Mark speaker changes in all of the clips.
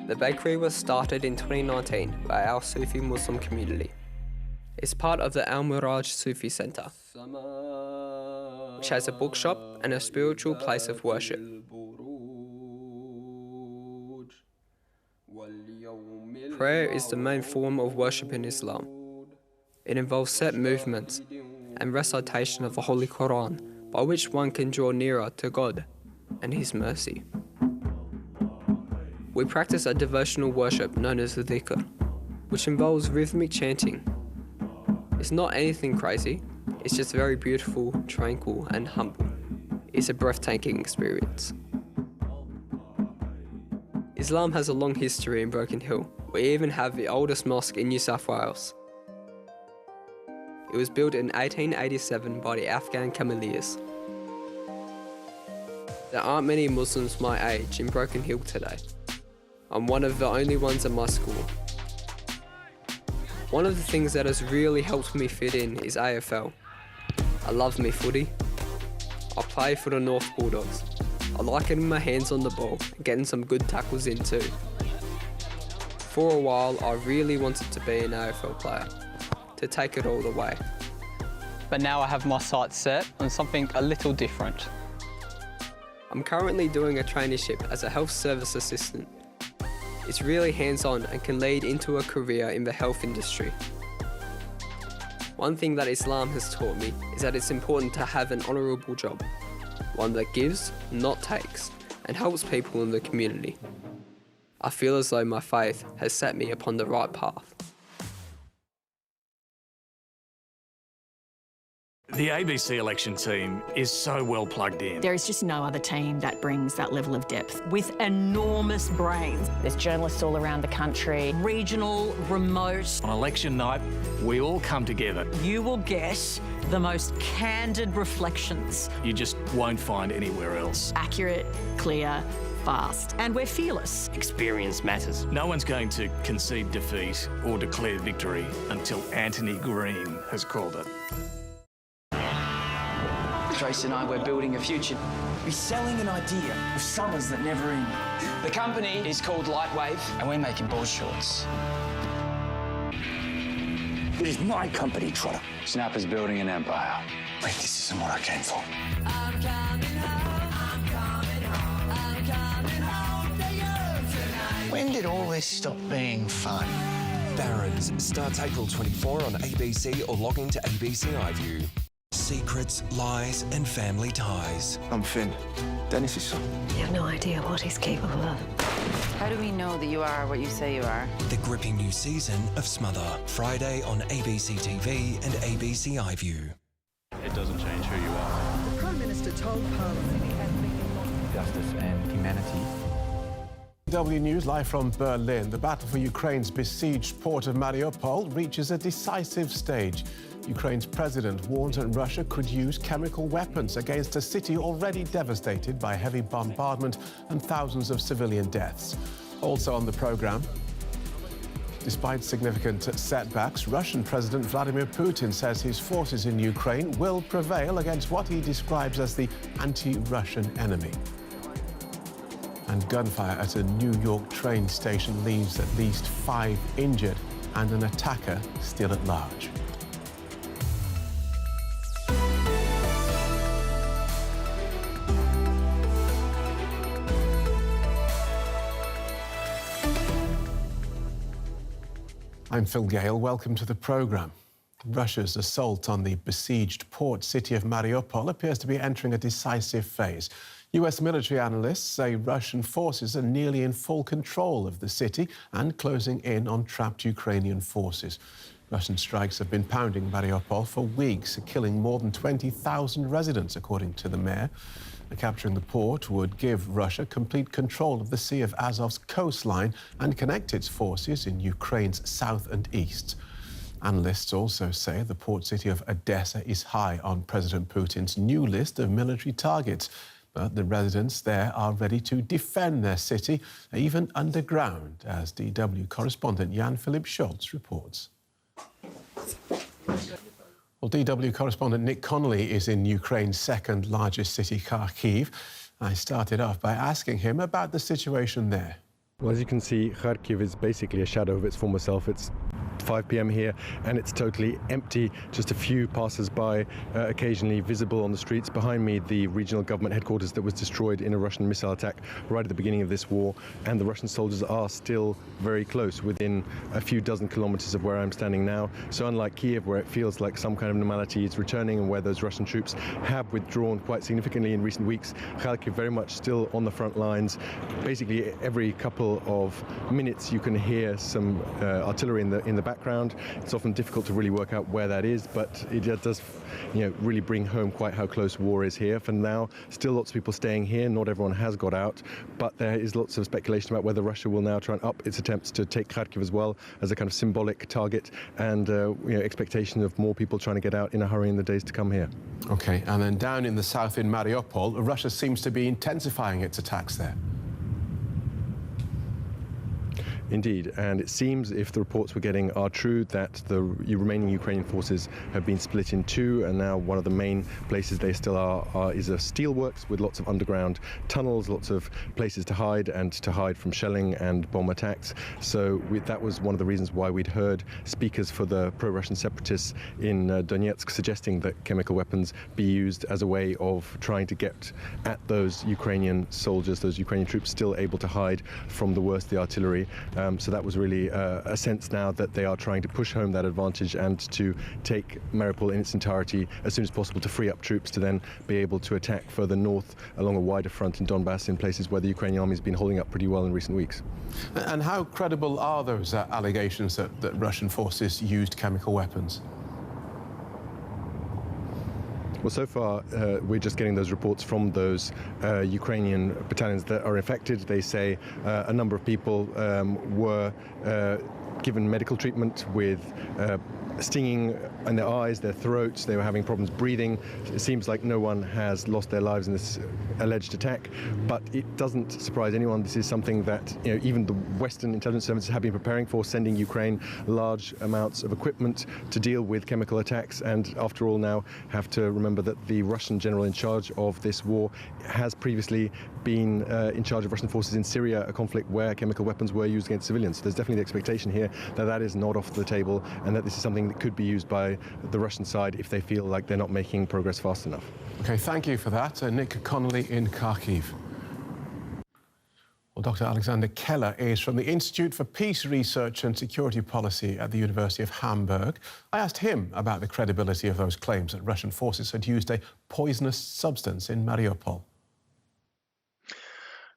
Speaker 1: The bakery was started in 2019 by our Sufi Muslim community. It's part of the Al Miraj Sufi Center, which has a bookshop and a spiritual place of worship. Prayer is the main form of worship in Islam. It involves set movements and recitation of the Holy Quran, by which one can draw nearer to God and His mercy. We practice a devotional worship known as the dhikr, which involves rhythmic chanting. It's not anything crazy, it's just very beautiful, tranquil and humble. It's a breathtaking experience. Islam has a long history in Broken Hill. We even have the oldest mosque in New South Wales. It was built in 1887 by the Afghan Cameliers. There aren't many Muslims my age in Broken Hill today. I'm one of the only ones at my school. One of the things that has really helped me fit in is AFL. I love me footy. I play for the North Bulldogs. I like getting my hands on the ball and getting some good tackles in too. For a while, I really wanted to be an AFL player, to take it all the way.
Speaker 2: But now I have my sights set on something a little different.
Speaker 1: I'm currently doing a traineeship as a health service assistant. It's really hands-on and can lead into a career in the health industry. One thing that Islam has taught me is that it's important to have an honourable job, one that gives, not takes, and helps people in the community. I feel as though my faith has set me upon the right path.
Speaker 3: The ABC election team is so well plugged in.
Speaker 4: There is just no other team that brings that level of depth. With enormous brains. There's journalists all around the country. Regional, remote.
Speaker 3: On election night, we all come together.
Speaker 4: You will get the most candid reflections.
Speaker 3: You just won't find anywhere else.
Speaker 4: Accurate, clear, fast. And we're fearless.
Speaker 5: Experience matters.
Speaker 3: No one's going to concede defeat or declare victory until Anthony Green has called it.
Speaker 6: Trace and I, we're building a future.
Speaker 7: We're selling an idea of summers that never end.
Speaker 6: The company is called Lightwave, and we're making board shorts.
Speaker 7: It is my company, Trotter.
Speaker 6: Snapper's building an empire.
Speaker 7: Wait, this isn't what I came for.
Speaker 8: I'm coming home to you tonight.
Speaker 7: When did all this stop being fun?
Speaker 9: Barons starts April 24 on ABC or log into ABC iView. Secrets, lies and family ties.
Speaker 10: I'm Finn, Dennis's son.
Speaker 11: You have no idea what he's capable of.
Speaker 12: How do we know that you are what you say you are?
Speaker 9: The gripping new season of Smother, Friday on ABC TV and ABC iView.
Speaker 13: It doesn't change who you are.
Speaker 14: The Prime Minister told Parliament
Speaker 15: justice and humanity.
Speaker 16: W News live from Berlin. The battle for Ukraine's besieged port of Mariupol reaches a decisive stage. Ukraine's president warns that Russia could use chemical weapons against a city already devastated by heavy bombardment and thousands of civilian deaths. Also on the program, despite significant setbacks, Russian President Vladimir Putin says his forces in Ukraine will prevail against what he describes as the anti-Russian enemy. And gunfire at a New York train station leaves at least 5 injured and an attacker still at large. I'm Phil Gale. Welcome to the programme. Russia's assault on the besieged port city of Mariupol appears to be entering a decisive phase. US military analysts say Russian forces are nearly in full control of the city and closing in on trapped Ukrainian forces. Russian strikes have been pounding Mariupol for weeks, killing more than 20,000 residents, according to the mayor. Capturing the port would give Russia complete control of the Sea of Azov's coastline and connect its forces in Ukraine's south and east. Analysts also say the port city of Odessa is high on President Putin's new list of military targets. But the residents there are ready to defend their city, even underground, as DW correspondent Jan-Philipp Schultz reports. Well, DW correspondent Nick Connolly is in Ukraine's second largest city, Kharkiv. I started off by asking him about the situation there.
Speaker 5: Well, as you can see, Kharkiv is basically a shadow of its former self. It's 5 p.m. here and it's totally empty. Just a few passers-by occasionally visible on the streets. Behind me, the regional government headquarters that was destroyed in a Russian missile attack right at the beginning of this war, and the Russian soldiers are still very close, within a few dozen kilometers of where I'm standing now. So unlike Kiev, where it feels like some kind of normality is returning and where those Russian troops have withdrawn quite significantly in recent weeks, Kharkiv very much still on the front lines. Basically every couple of minutes you can hear some artillery in the background. It's often difficult to really work out where that is, but it does, really bring home quite how close war is here. For now, still lots of people staying here. Not everyone has got out, but there is lots of speculation about whether Russia will now try and up its attempts to take Kharkiv as well as a kind of symbolic target, and expectation of more people trying to get out in a hurry in the days to come here.
Speaker 16: Okay, and then down in the south in Mariupol, Russia seems to be intensifying its attacks there.
Speaker 5: Indeed, and it seems, if the reports we're getting are true, that the remaining Ukrainian forces have been split in two, and now one of the main places they still are is a steelworks with lots of underground tunnels, lots of places to hide, and to hide from shelling and bomb attacks. So that was one of the reasons why we'd heard speakers for the pro-Russian separatists in Donetsk suggesting that chemical weapons be used as a way of trying to get at those Ukrainian soldiers, those Ukrainian troops still able to hide from the worst of the artillery. So that was really a sense now that they are trying to push home that advantage and to take Mariupol in its entirety as soon as possible, to free up troops to then be able to attack further north along a wider front in Donbass, in places where the Ukrainian army has been holding up pretty well in recent weeks.
Speaker 16: And how credible are those allegations that Russian forces used chemical weapons?
Speaker 5: Well, so far, we're just getting those reports from those Ukrainian battalions that are affected. They say a number of people were given medical treatment with stinging in their eyes, their throats. They were having problems breathing. It seems like no one has lost their lives in this alleged attack, but it doesn't surprise anyone. This is something that even the Western intelligence services have been preparing for, sending Ukraine large amounts of equipment to deal with chemical attacks. And after all, now have to remember that the Russian general in charge of this war has previously been in charge of Russian forces in Syria, a conflict where chemical weapons were used against civilians. So there's definitely the expectation here that that is not off the table, and that this is something that could be used by the Russian side if they feel like they're not making progress fast enough.
Speaker 16: Okay, thank you for that. Nick Connolly in Kharkiv. Well, Dr. Alexander Keller is from the Institute for Peace Research and Security Policy at the University of Hamburg. I asked him about the credibility of those claims that Russian forces had used a poisonous substance in Mariupol.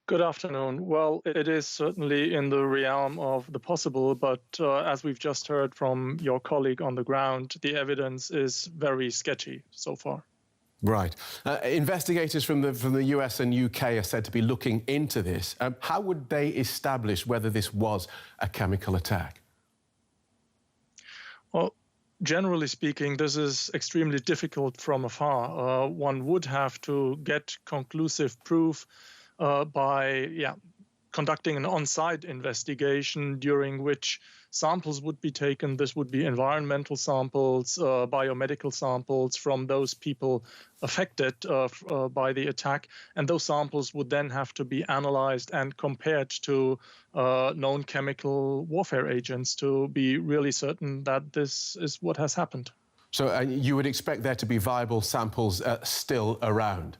Speaker 17: Good afternoon. Well, it is certainly in the realm of the possible, but as we've just heard from your colleague on the ground, the evidence is very sketchy so far.
Speaker 16: Right. Investigators from the US and UK are said to be looking into this. How would they establish whether this was a chemical attack?
Speaker 17: Well, generally speaking, this is extremely difficult from afar. One would have to get conclusive proof by conducting an on-site investigation during which samples would be taken. This would be environmental samples, biomedical samples from those people affected by the attack. And those samples would then have to be analyzed and compared to known chemical warfare agents to be really certain that this is what has happened.
Speaker 16: So you would expect there to be viable samples still around?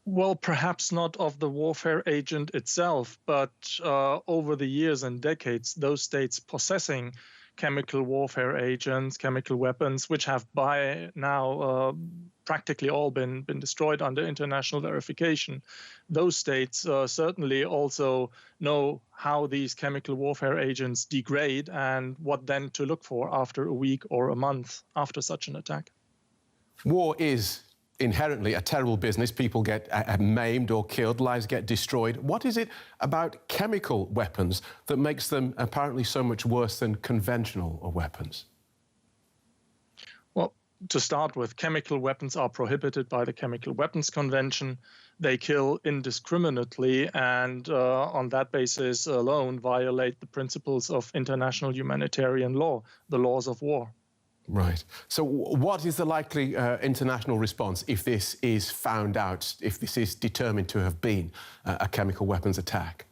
Speaker 17: Well, perhaps not of the warfare agent itself, but over the years and decades, those states possessing chemical warfare agents, chemical weapons, which have by now practically all been destroyed under international verification. Those states certainly also know how these chemical warfare agents degrade and what then to look for after a week or a month after such an attack.
Speaker 16: War is inherently a terrible business. People get maimed or killed, lives get destroyed. What is it about chemical weapons that makes them apparently so much worse than conventional weapons?
Speaker 17: Well, to start with, chemical weapons are prohibited by the Chemical Weapons Convention. They kill indiscriminately and on that basis alone violate the principles of international humanitarian law, the laws of war.
Speaker 16: Right. So what is the likely international response if this is found out, if this is determined to have been a chemical weapons attack?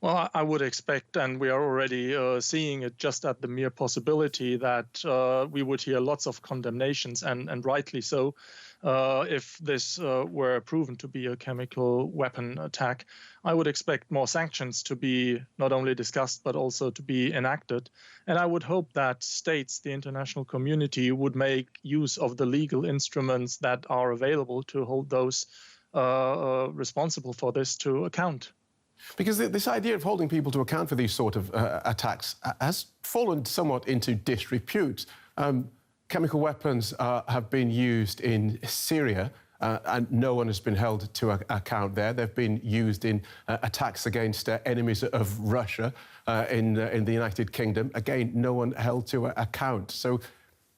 Speaker 17: Well, I would expect, and we are already seeing it just at the mere possibility that we would hear lots of condemnations, and rightly so, if this were proven to be a chemical weapon attack. I would expect more sanctions to be not only discussed, but also to be enacted. And I would hope that states, the international community, would make use of the legal instruments that are available to hold those responsible for this to account.
Speaker 16: Because this idea of holding people to account for these sort of attacks has fallen somewhat into disrepute. Chemical weapons have been used in Syria, and no one has been held to account there. They've been used in attacks against enemies of Russia in the United Kingdom. Again, no one held to account. So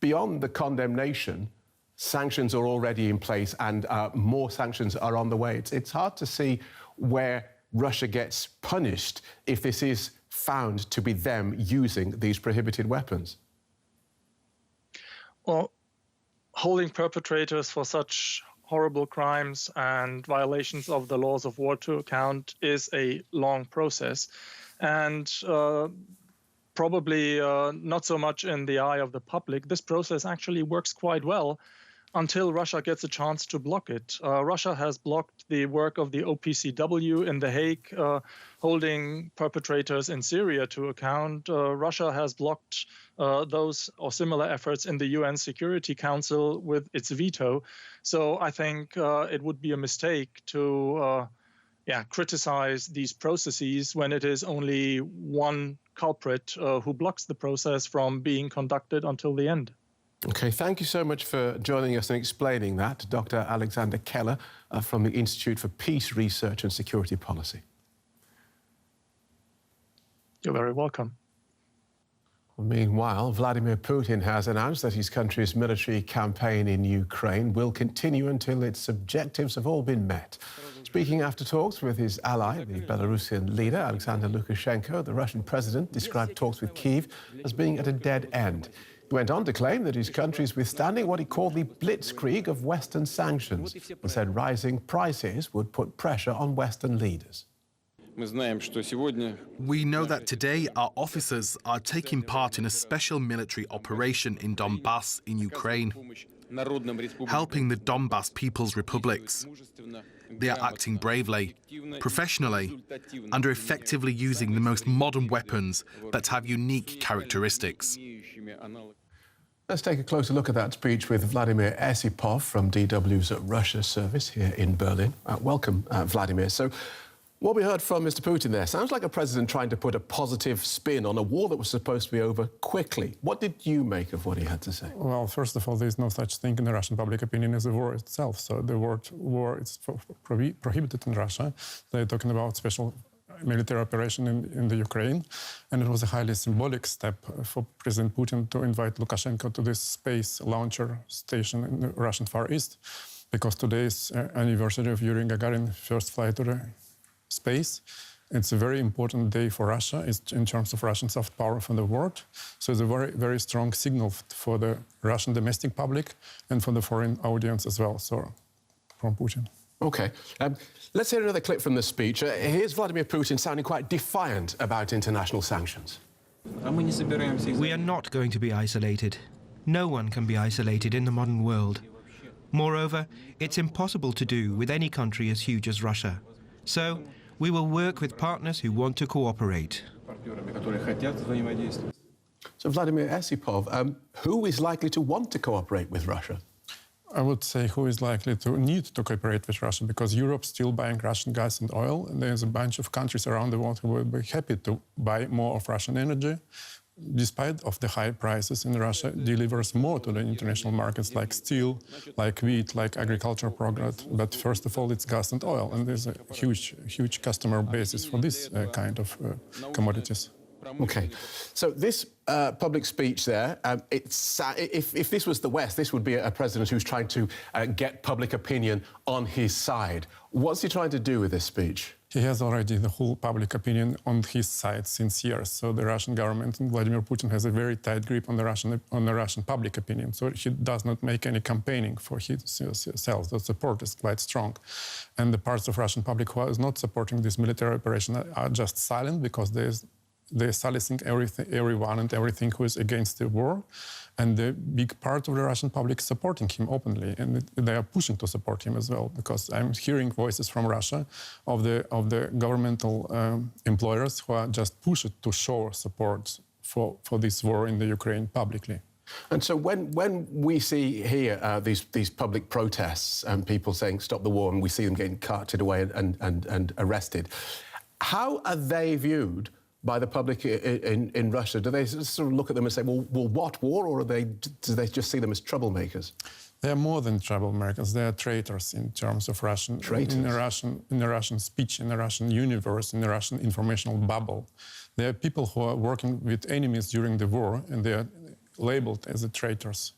Speaker 16: beyond the condemnation, sanctions are already in place, and more sanctions are on the way. It's hard to see where Russia gets punished if this is found to be them using these prohibited weapons.
Speaker 17: Well, holding perpetrators for such horrible crimes and violations of the laws of war to account is a long process, and probably not so much in the eye of the public. This process actually works quite well until Russia gets a chance to block it. Russia has blocked the work of the OPCW in The Hague, holding perpetrators in Syria to account. Russia has blocked those or similar efforts in the UN Security Council with its veto. So I think it would be a mistake to criticize these processes when it is only one culprit who blocks the process from being conducted until the end.
Speaker 16: OK, thank you so much for joining us and explaining that, Dr. Alexander Keller from the Institute for Peace Research and Security Policy.
Speaker 17: You're very welcome.
Speaker 16: Meanwhile, Vladimir Putin has announced that his country's military campaign in Ukraine will continue until its objectives have all been met. Speaking after talks with his ally, the Belarusian leader, Alexander Lukashenko, the Russian president described talks with Kyiv as being at a dead end. He went on to claim that his country is withstanding what he called the blitzkrieg of Western sanctions, and said rising prices would put pressure on Western leaders.
Speaker 18: We know that today our officers are taking part in a special military operation in Donbass in Ukraine, helping the Donbass People's Republics. They are acting bravely, professionally, and are effectively using the most modern weapons that have unique characteristics.
Speaker 16: Let's take a closer look at that speech with Vladimir Esipov from DW's Russia service here in Berlin. Welcome, Vladimir. So, what we heard from Mr. Putin there sounds like a president trying to put a positive spin on a war that was supposed to be over quickly. What did you make of what he had to say?
Speaker 19: Well, first of all, there is no such thing in the Russian public opinion as a war itself. So the word war is prohibited in Russia. They're talking about special military operation in the Ukraine, and it was a highly symbolic step for President Putin to invite Lukashenko to this space launcher station in the Russian Far East, because today is anniversary of Yuri Gagarin's first flight to the space. It's a very important day for Russia in terms of Russian soft power from the world. So it's a very, very strong signal for the Russian domestic public and for the foreign audience as well, so from Putin.
Speaker 16: OK. Let's hear another clip from the speech. Here's Vladimir Putin sounding quite defiant about international sanctions.
Speaker 20: We are not going to be isolated. No one can be isolated in the modern world. Moreover, it's impossible to do with any country as huge as Russia. So, we will work with partners who want to cooperate.
Speaker 16: So, Vladimir Esipov, who is likely to want to cooperate with Russia?
Speaker 19: I would say who is likely to need to cooperate with Russia, because Europe's still buying Russian gas and oil, and there's a bunch of countries around the world who will be happy to buy more of Russian energy. Despite of the high prices in Russia, delivers more to the international markets like steel, like wheat, like agricultural products. But first of all, it's gas and oil, and there's a huge customer basis for this kind of commodities.
Speaker 16: Okay, so this public speech there, if this was the West, this would be a president who's trying to get public opinion on his side. What's he trying to do with this speech?
Speaker 19: He has already the whole public opinion on his side since years. So the Russian government and Vladimir Putin has a very tight grip on the Russian public opinion. So he does not make any campaigning for himself. The support is quite strong. And the parts of Russian public who are not supporting this military operation are just silent because they're silencing everyone and everything who is against the war. And the big part of the Russian public is supporting him openly, and they are pushing to support him as well, because I'm hearing voices from Russia of the governmental employers who are just pushed to show support for this war in the Ukraine publicly.
Speaker 16: And so when we see here these public protests and people saying stop the war, and we see them getting carted away and arrested, how are they viewed by the public in Russia? Do they sort of look at them and say, well, what war, or do they just see them as troublemakers?
Speaker 19: They are more than troublemakers. They are traitors in terms of Russian, in the Russian speech, in the Russian universe, in the Russian informational bubble. They are people who are working with enemies during the war, and they are labeled as the traitors.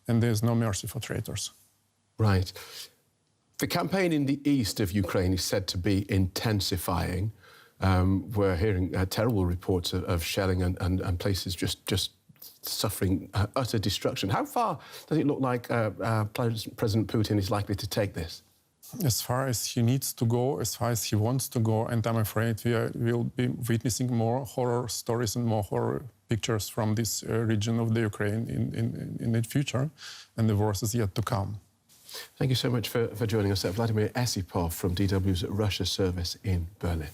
Speaker 19: And there is no mercy for traitors.
Speaker 16: Right. The campaign in the east of Ukraine is said to be intensifying. We're hearing terrible reports of shelling and places just suffering utter destruction. How far does it look like President Putin is likely to take this?
Speaker 19: As far as he needs to go, as far as he wants to go, and I'm afraid we'll be witnessing more horror stories and more horror pictures from this region of the Ukraine in the future, and the worst is yet to come.
Speaker 16: Thank you so much for joining us, Vladimir Esipov from DW's Russia service in Berlin.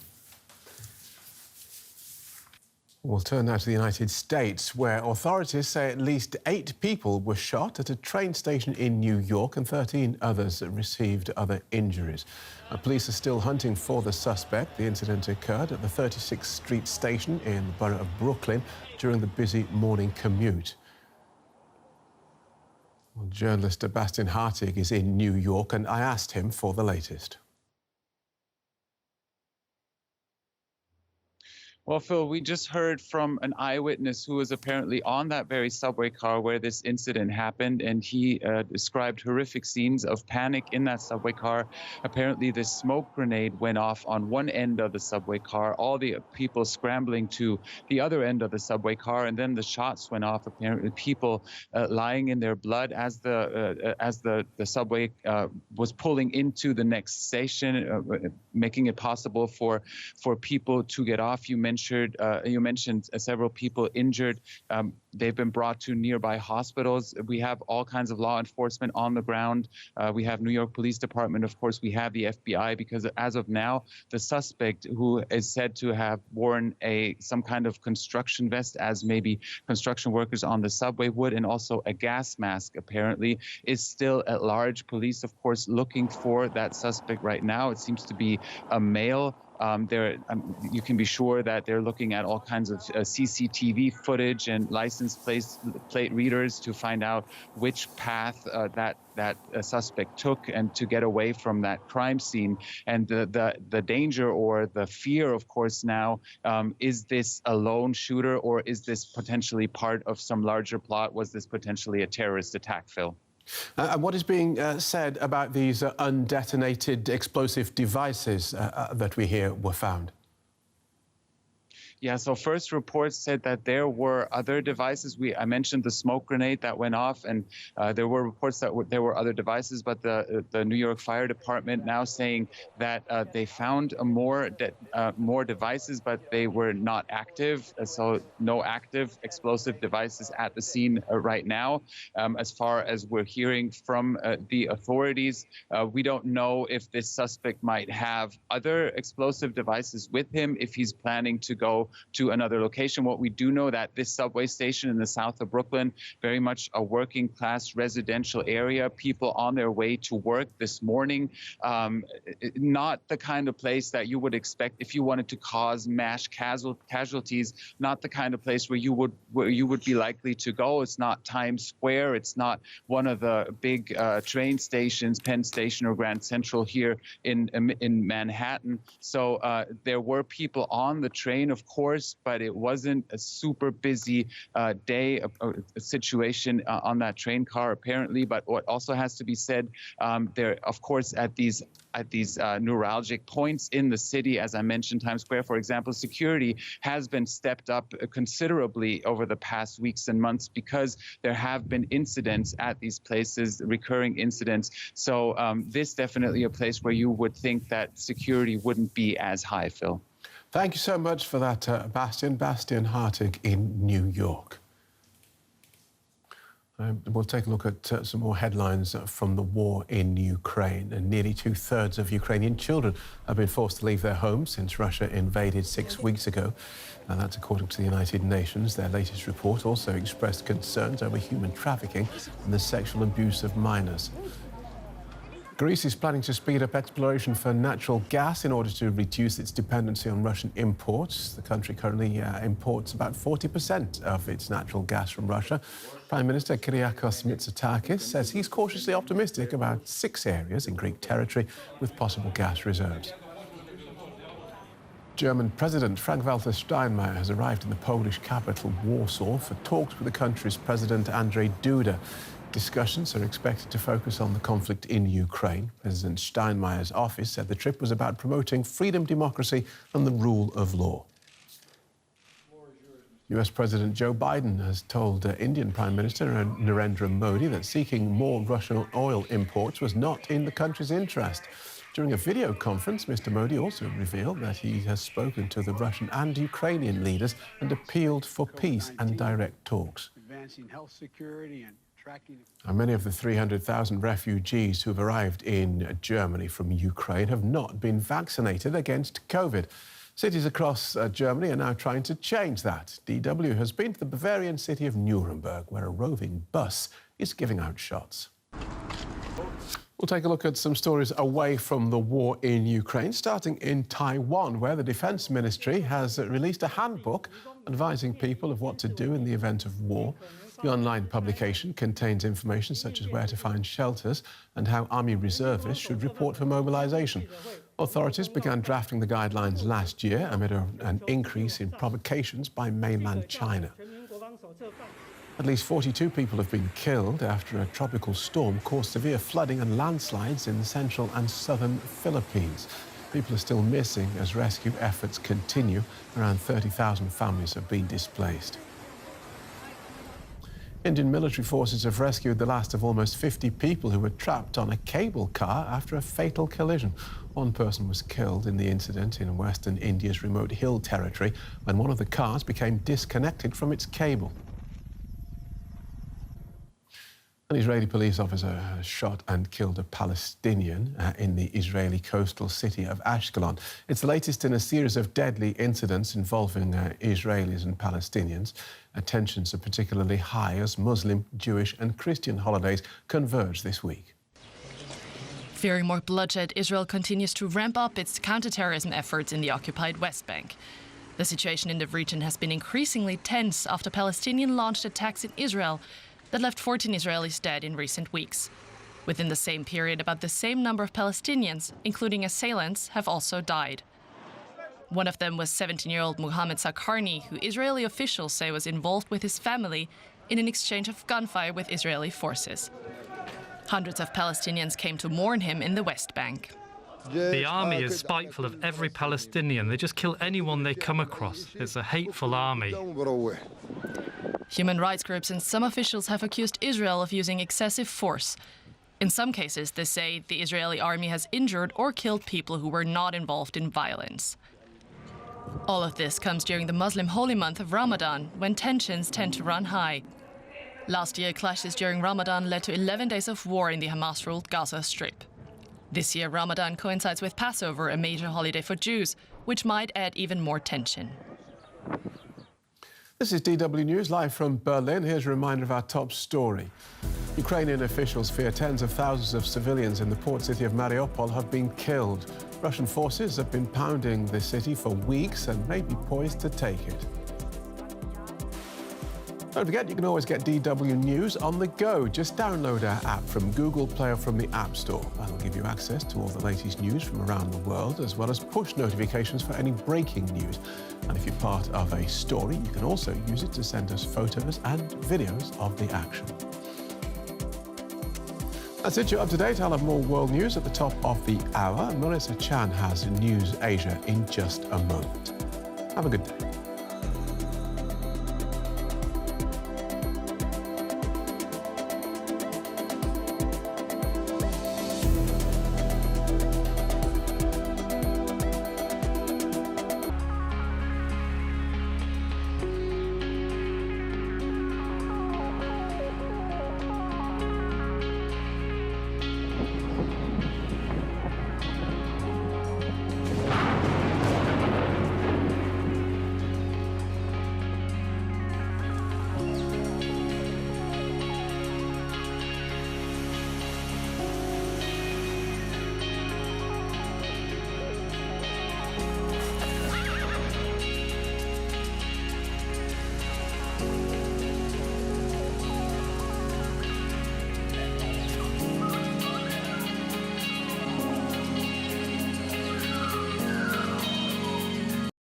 Speaker 16: We'll turn now to the United States, where authorities say at least 8 people were shot at a train station in New York and 13 others received other injuries. Police are still hunting for the suspect. The incident occurred at the 36th Street station in the borough of Brooklyn during the busy morning commute. Well, journalist Sebastian Hartig is in New York, and I asked him for the latest.
Speaker 21: Well, Phil, we just heard from an eyewitness who was apparently on that very subway car where this incident happened, and he described horrific scenes of panic in that subway car. Apparently, this smoke grenade went off on one end of the subway car, all the people scrambling to the other end of the subway car, and then the shots went off. Apparently, people lying in their blood as the subway was pulling into the next station, making it possible for people to get off. You mentioned several people injured. They've been brought to nearby hospitals. We have all kinds of law enforcement on the ground. We have New York Police Department. Of course, we have the FBI, because as of now, the suspect, who is said to have worn some kind of construction vest, as maybe construction workers on the subway would, and also a gas mask, apparently, is still at large. Police, of course, looking for that suspect right now. It seems to be a male. You can be sure that they're looking at all kinds of CCTV footage and license plate readers to find out which path that suspect took, and to get away from that crime scene. And the danger, or the fear, of course, now, is this a lone shooter, or is this potentially part of some larger plot? Was this potentially a terrorist attack, Phil?
Speaker 16: And what is being said about these undetonated explosive devices that we hear were found?
Speaker 21: Yeah, so first reports said that there were other devices. I mentioned the smoke grenade that went off, and there were reports that there were other devices, but the New York Fire Department now saying that they found more devices, but they were not active, so no active explosive devices at the scene right now. As far as we're hearing from the authorities, we don't know if this suspect might have other explosive devices with him, if he's planning to go to another location. What we do know, that this subway station in the south of Brooklyn, very much a working class residential area, people on their way to work this morning, not the kind of place that you would expect if you wanted to cause mass casualties, not the kind of place where you would be likely to go. It's not Times Square, it's not one of the big train stations, Penn Station or Grand Central here in Manhattan. So there were people on the train, of course. course, but it wasn't a super busy day, a situation on that train car, apparently. But what also has to be said, there, of course, at these neuralgic points in the city, as I mentioned, Times Square, for example, security has been stepped up considerably over the past weeks and months because there have been incidents at these places, recurring incidents. So this definitely a place where you would think that security wouldn't be as high, Phil.
Speaker 16: Thank you so much for that, Bastian Hartig in New York. We'll take a look at some more headlines from the war in Ukraine. And nearly 2/3 of Ukrainian children have been forced to leave their homes since Russia invaded 6 weeks ago. And that's according to the United Nations. Their latest report also expressed concerns over human trafficking and the sexual abuse of minors. Greece is planning to speed up exploration for natural gas in order to reduce its dependency on Russian imports. The country currently imports about 40% of its natural gas from Russia. Prime Minister Kyriakos Mitsotakis says he's cautiously optimistic about 6 areas in Greek territory with possible gas reserves. German President Frank-Walter Steinmeier has arrived in the Polish capital, Warsaw, for talks with the country's President Andrzej Duda. Discussions are expected to focus on the conflict in Ukraine. President Steinmeier's office said the trip was about promoting freedom, democracy and the rule of law. US President Joe Biden has told Indian Prime Minister Narendra Modi that seeking more Russian oil imports was not in the country's interest. During a video conference, Mr. Modi also revealed that he has spoken to the Russian and Ukrainian leaders and appealed for peace and direct talks.
Speaker 2: Advancing health security and
Speaker 16: many of the 300,000 refugees who have arrived in Germany from Ukraine have not been vaccinated against COVID. Cities across Germany are now trying to change that. DW has been to the Bavarian city of Nuremberg, where a roving bus is giving out shots. We'll take a look at some stories away from the war in Ukraine, starting in Taiwan, where the Defense Ministry has released a handbook advising people of what to do in the event of war. The online publication contains information such as where to find shelters and how Army reservists should report for mobilization. Authorities began drafting the guidelines last year amid an increase in provocations by mainland China. At least 42 people have been killed after a tropical storm caused severe flooding and landslides in the central and southern Philippines. People are still missing as rescue efforts continue. Around 30,000 families have been displaced. Indian military forces have rescued the last of almost 50 people who were trapped on a cable car after a fatal collision. One person was killed in the incident in western India's remote hill territory when one of the cars became disconnected from its cable. An Israeli police officer shot and killed a Palestinian in the Israeli coastal city of Ashkelon. It's the latest in a series of deadly incidents involving Israelis and Palestinians. Tensions are particularly high as Muslim, Jewish and Christian holidays converge this week.
Speaker 22: Fearing more bloodshed, Israel continues to ramp up its counterterrorism efforts in the occupied West Bank. The situation in the region has been increasingly tense after Palestinian-launched attacks in Israel that left 14 Israelis dead in recent weeks. Within the same period, about the same number of Palestinians, including assailants, have also died. One of them was 17-year-old Mohammed Sakarni, who Israeli officials say was involved with his family in an exchange of gunfire with Israeli forces. Hundreds of Palestinians came to mourn him in the West Bank.
Speaker 23: The army is spiteful of every Palestinian. They just kill anyone they come across. It's a hateful army.
Speaker 22: Human rights groups and some officials have accused Israel of using excessive force. In some cases, they say the Israeli army has injured or killed people who were not involved in violence. All of this comes during the Muslim holy month of Ramadan, when tensions tend to run high. Last year, clashes during Ramadan led to 11 days of war in the Hamas-ruled Gaza Strip. This year, Ramadan coincides with Passover, a major holiday for Jews, which might add even more tension.
Speaker 16: This is DW News, live from Berlin. Here's a reminder of our top story. Ukrainian officials fear tens of thousands of civilians in the port city of Mariupol have been killed. Russian forces have been pounding the city for weeks and may be poised to take it. Don't forget, you can always get DW News on the go. Just download our app from Google Play or from the App Store. That'll give you access to all the latest news from around the world, as well as push notifications for any breaking news. And if you're part of a story, you can also use it to send us photos and videos of the action. That's it, you're up to date. I'll have more world news at the top of the hour. Marissa Chan has News Asia in just a moment. Have a good day.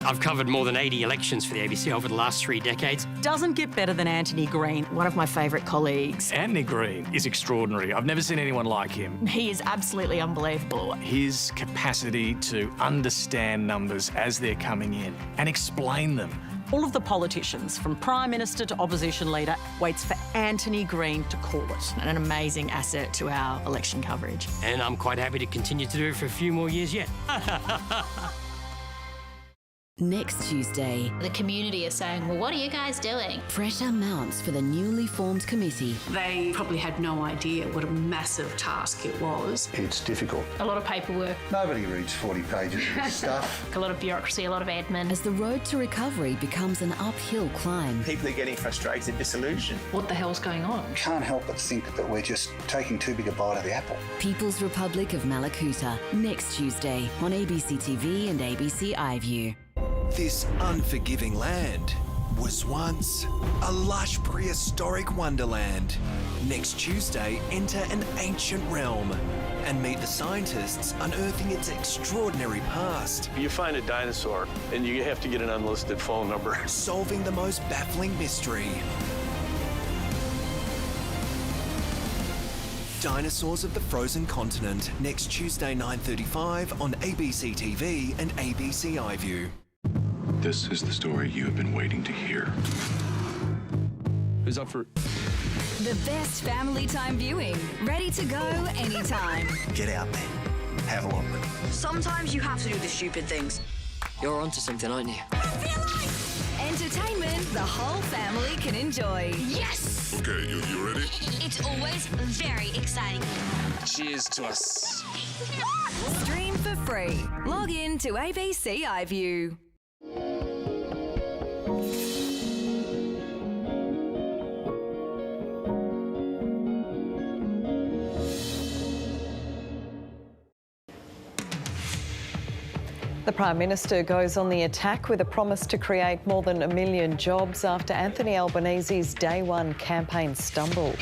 Speaker 1: I've covered more than 80 elections for the ABC over the last 3 decades.
Speaker 3: Doesn't get better than Anthony Green, one of my favourite colleagues.
Speaker 4: Anthony Green is extraordinary. I've never seen anyone like him.
Speaker 3: He is absolutely unbelievable.
Speaker 4: His capacity to understand numbers as they're coming in and explain them.
Speaker 3: All of the politicians, from Prime Minister to Opposition Leader, waits for Anthony Green to call it. And an amazing asset to our election coverage.
Speaker 1: And I'm quite happy to continue to do it for a few more years yet.
Speaker 24: Next Tuesday,
Speaker 25: the community is saying, well, what are you guys doing?
Speaker 24: Pressure mounts for the newly formed committee.
Speaker 26: They probably had no idea what a massive task it was.
Speaker 27: It's difficult.
Speaker 25: A lot of paperwork.
Speaker 27: Nobody reads 40 pages of stuff.
Speaker 25: A lot of bureaucracy, a lot of admin.
Speaker 24: As the road to recovery becomes an uphill climb.
Speaker 28: People are getting frustrated, disillusioned.
Speaker 26: What the hell's going on?
Speaker 27: Can't help but think that we're just taking too big a bite of the apple.
Speaker 24: People's Republic of Malakuta, next Tuesday on ABC TV and ABC iView.
Speaker 9: This unforgiving land was once a lush prehistoric wonderland. Next Tuesday, enter an ancient realm and meet the scientists unearthing its extraordinary past.
Speaker 13: You find a dinosaur and you have to get an unlisted phone number.
Speaker 9: Solving the most baffling mystery. Dinosaurs of the Frozen Continent, next Tuesday 9:35 on ABC TV and ABC iView.
Speaker 29: This is the story you have been waiting to hear.
Speaker 13: Who's up for...
Speaker 24: The best family time viewing. Ready to go anytime.
Speaker 7: Get out there. Have a look.
Speaker 30: Sometimes you have to do the stupid things.
Speaker 1: You're onto something, aren't you?
Speaker 24: Entertainment the whole family can enjoy.
Speaker 30: Yes!
Speaker 29: Okay, you ready?
Speaker 30: It's always very exciting.
Speaker 1: Cheers to us.
Speaker 24: Stream for free. Log in to ABC iView.
Speaker 31: The Prime Minister goes on the attack with a promise to create more than 1 million jobs after Anthony Albanese's Day One campaign stumble.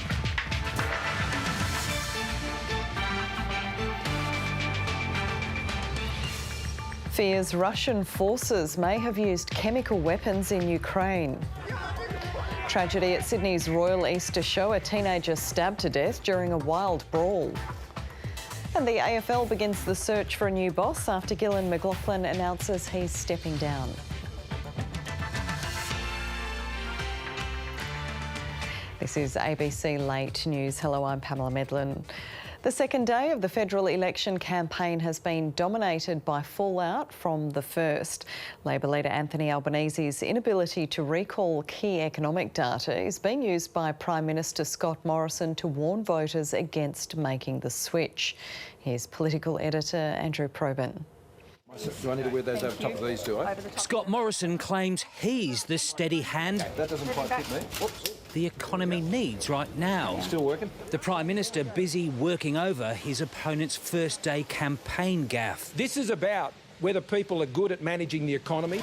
Speaker 31: Fears Russian forces may have used chemical weapons in Ukraine. Tragedy at Sydney's Royal Easter Show, a teenager stabbed to death during a wild brawl. And the AFL begins the search for a new boss after Gillan McLachlan announces he's stepping down. This is ABC Late News. Hello, I'm Pamela Medlin. The second day of the federal election campaign has been dominated by fallout from the first. Labor leader Anthony Albanese's inability to recall key economic data is being used by Prime Minister Scott Morrison to warn voters against making the switch. Here's political editor Andrew Probyn.
Speaker 32: Do I need to wear those over top of these, do I?
Speaker 33: Scott Morrison claims he's the steady hand
Speaker 32: that doesn't quite fit me. Whoops.
Speaker 33: The economy needs right now.
Speaker 32: Still working?
Speaker 33: The Prime Minister busy working over his opponent's first day campaign gaffe.
Speaker 34: This is about
Speaker 32: whether people are good at managing the economy.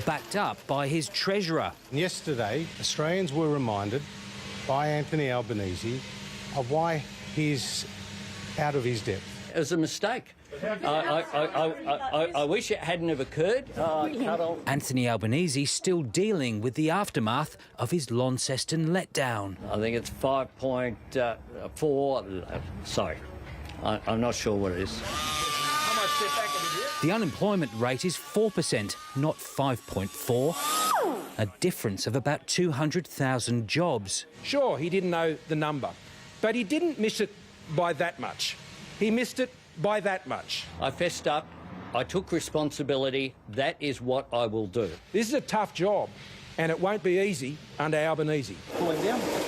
Speaker 33: Backed up by his treasurer.
Speaker 5: Yesterday, Australians were reminded by Anthony Albanese of why he's out of his depth.
Speaker 6: It was a mistake. I wish it hadn't have occurred.
Speaker 33: Anthony Albanese still dealing with the aftermath of his Launceston letdown.
Speaker 6: I think it's 5.4. Sorry, I'm not sure what it is.
Speaker 33: The unemployment rate is 4%, not 5.4. A difference of about 200,000 jobs.
Speaker 32: Sure, he didn't know the number, but he didn't miss it by that much. He missed it by that much.
Speaker 6: I fessed up. I took responsibility. That is what I will do.
Speaker 32: This is a tough job, and it won't be easy under Albanese.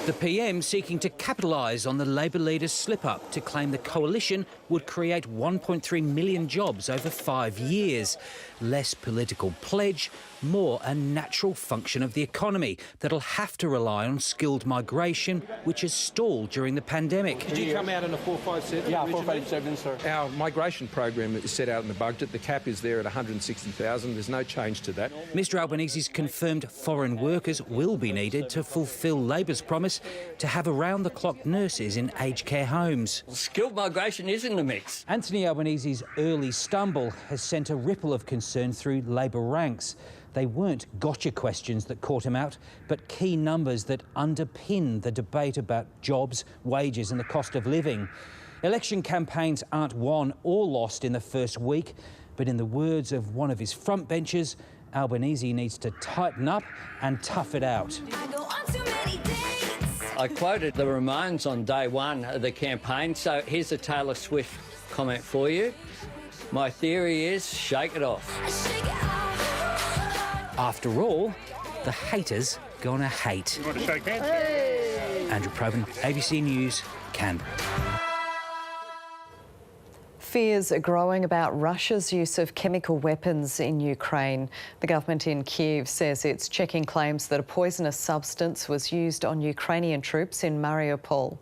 Speaker 33: The PM seeking to capitalise on the Labor leader's slip-up to claim the coalition would create 1.3 million jobs over 5 years. Less political pledge, more a natural function of the economy that'll have to rely on skilled migration, which has stalled during the pandemic.
Speaker 32: Did you come out in a 457?
Speaker 28: Yeah, 457, sir.
Speaker 32: Our migration program is set out in the budget. The cap is there at 160,000. There's no change to that.
Speaker 33: Mr Albanese's confirmed foreign workers will be needed to fulfil Labor's promise to have around-the-clock nurses in aged care homes.
Speaker 6: Skilled migration is in the mix.
Speaker 33: Anthony Albanese's early stumble has sent a ripple of concern through Labor ranks. They weren't gotcha questions that caught him out, but key numbers that underpin the debate about jobs, wages and the cost of living. Election campaigns aren't won or lost in the first week, but in the words of one of his frontbenchers, Albanese needs to tighten up and tough it out.
Speaker 6: I quoted the Ramones on day one of the campaign, so here's a Taylor Swift comment for you. My theory is shake it off.
Speaker 33: After all, the haters gonna hate.
Speaker 32: You want to shake hands?
Speaker 33: Hey. Andrew Probyn, ABC News, Canberra.
Speaker 31: Fears are growing about Russia's use of chemical weapons in Ukraine. The government in Kyiv says it's checking claims that a poisonous substance was used on Ukrainian troops in Mariupol.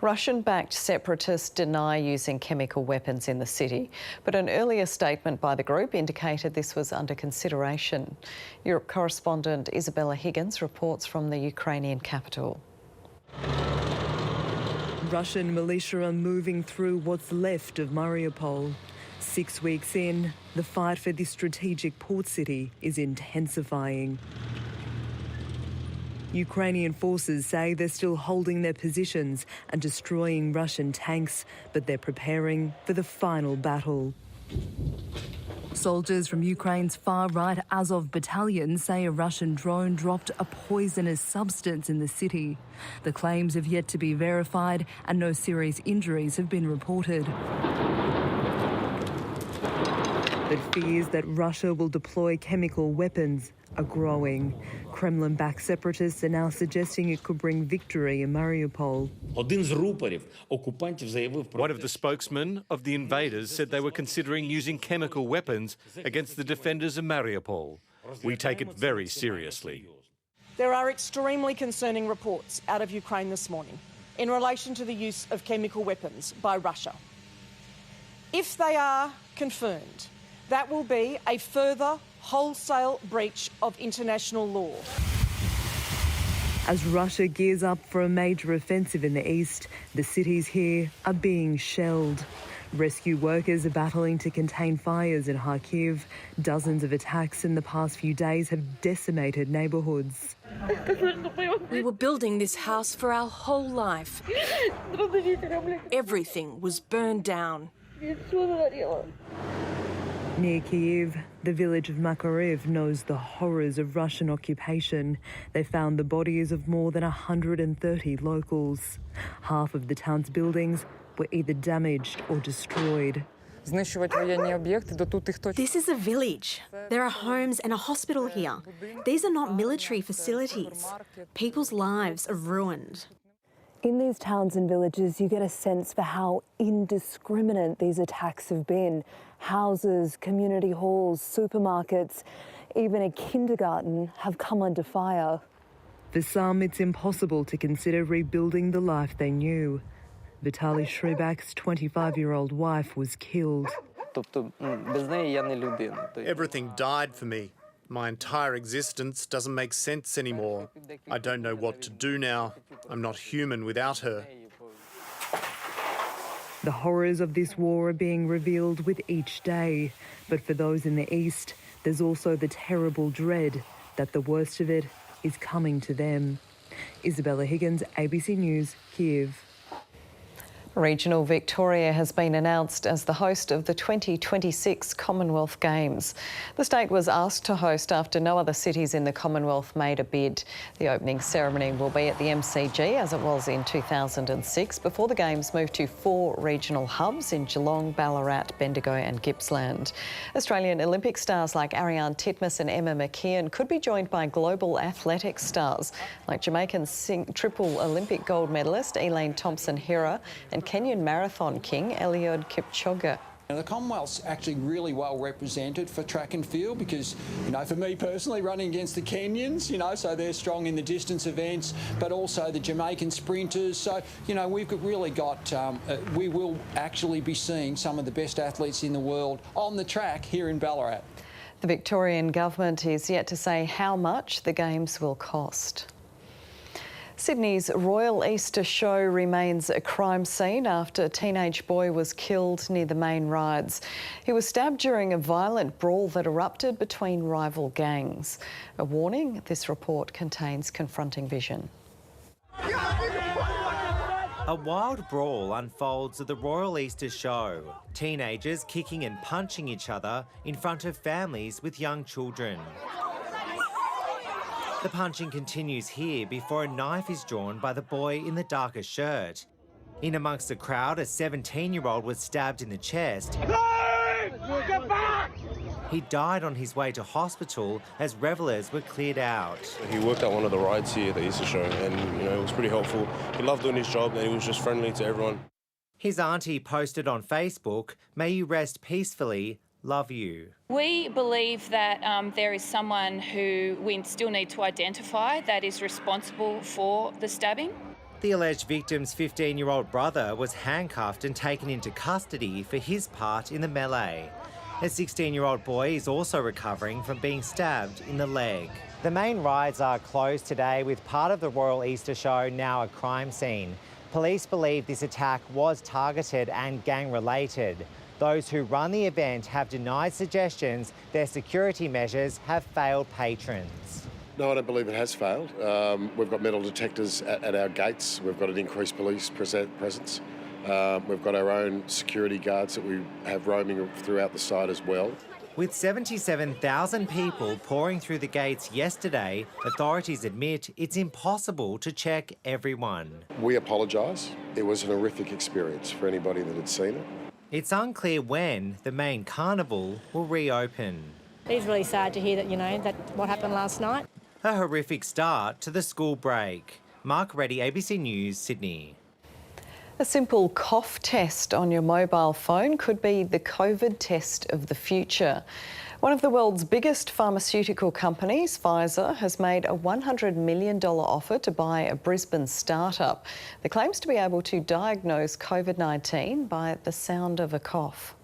Speaker 31: Russian-backed separatists deny using chemical weapons in the city, but an earlier statement by the group indicated this was under consideration. Europe correspondent Isabella Higgins reports from the Ukrainian capital.
Speaker 8: Russian militia are moving through what's left of Mariupol. 6 weeks in, the fight for this strategic port city is intensifying. Ukrainian forces say they're still holding their positions and destroying Russian tanks, but they're preparing for the final battle. Soldiers from Ukraine's far-right Azov battalion say a Russian drone dropped a poisonous substance in the city. The claims have yet to be verified and no serious injuries have been reported. But fears that Russia will deploy chemical weapons are growing. Kremlin-backed separatists are now suggesting it could bring victory in Mariupol.
Speaker 10: One of the spokesmen of the invaders said they were considering using chemical weapons against the defenders of Mariupol. We take it very seriously.
Speaker 11: There are extremely concerning reports out of Ukraine this morning in relation to the use of chemical weapons by Russia. If they are confirmed, that will be a further wholesale breach of international law. As Russia gears up for a major offensive in the east, the cities here are being shelled. Rescue workers are battling to contain fires in Kharkiv. Dozens of attacks in the past few days have decimated neighbourhoods.
Speaker 12: We were building this house for our whole life. Everything was burned down.
Speaker 8: Near Kyiv, the village of Makariv knows the horrors of Russian occupation. They found the bodies of more than 130 locals. Half of the town's buildings were either damaged or destroyed.
Speaker 14: This is a village. There are homes and a hospital here. These are not military facilities. People's lives are ruined.
Speaker 31: In these towns and villages, you get a sense for how indiscriminate these attacks have been. Houses, community halls, supermarkets, even a kindergarten have come under fire. For some, it's impossible to consider rebuilding the life they knew. Vitaly Shribak's 25-year-old wife was killed.
Speaker 2: Everything died for me. My entire existence doesn't make sense anymore. I don't know what to do now. I'm not human without her.
Speaker 8: The horrors of this war are being revealed with each day. But for those in the east, there's also the terrible dread that the worst of it is coming to them. Isabella Higgins, ABC News, Kiev.
Speaker 31: Regional Victoria has been announced as the host of the 2026 Commonwealth Games. The state was asked to host after no other cities in the Commonwealth made a bid. The opening ceremony will be at the MCG as it was in 2006 before the Games moved to 4 regional hubs in Geelong, Ballarat, Bendigo and Gippsland. Australian Olympic stars like Ariane Titmus and Emma McKeon could be joined by global athletics stars like Jamaican triple Olympic gold medalist Elaine Thompson-Herah and Kenyan marathon king Eliud Kipchoge.
Speaker 3: Now, the Commonwealth's actually really well represented for track and field because, for me personally, running against the Kenyans, so they're strong in the distance events, but also the Jamaican sprinters. So, we've really got, we will actually be seeing some of the best athletes in the world on the track here in Ballarat.
Speaker 31: The Victorian government is yet to say how much the Games will cost. Sydney's Royal Easter Show remains a crime scene after a teenage boy was killed near the main rides. He was stabbed during a violent brawl that erupted between rival gangs. A warning, this report contains confronting vision.
Speaker 4: A wild brawl unfolds at the Royal Easter Show. Teenagers kicking and punching each other in front of families with young children. The punching continues here before a knife is drawn by the boy in the darker shirt. In amongst the crowd, a 17-year-old was stabbed in the chest. Get back! He died on his way to hospital as revellers were cleared out.
Speaker 15: He worked at one of the rides here at the Easter Show and, it was pretty helpful. He loved doing his job and he was just friendly to everyone.
Speaker 4: His auntie posted on Facebook, "May you rest peacefully. Love you."
Speaker 16: We believe that there is someone who we still need to identify that is responsible for the stabbing.
Speaker 4: The alleged victim's 15-year-old brother was handcuffed and taken into custody for his part in the melee. A 16-year-old boy is also recovering from being stabbed in the leg. The main rides are closed today with part of the Royal Easter Show now a crime scene. Police believe this attack was targeted and gang-related. Those who run the event have denied suggestions their security measures have failed patrons.
Speaker 17: No, I don't believe it has failed. We've got metal detectors at our gates. We've got an increased police presence. We've got our own security guards that we have roaming throughout the site as well.
Speaker 4: With 77,000 people pouring through the gates yesterday, authorities admit it's impossible to check everyone.
Speaker 17: We apologise. It was an horrific experience for anybody that had seen it.
Speaker 4: It's unclear when the main carnival will reopen.
Speaker 18: It's really sad to hear that, that what happened last night.
Speaker 4: A horrific start to the school break. Mark Reddy, ABC News, Sydney.
Speaker 31: A simple cough test on your mobile phone could be the COVID test of the future. One of the world's biggest pharmaceutical companies, Pfizer, has made a $100 million offer to buy a Brisbane startup that claims to be able to diagnose COVID-19 by the sound of a cough.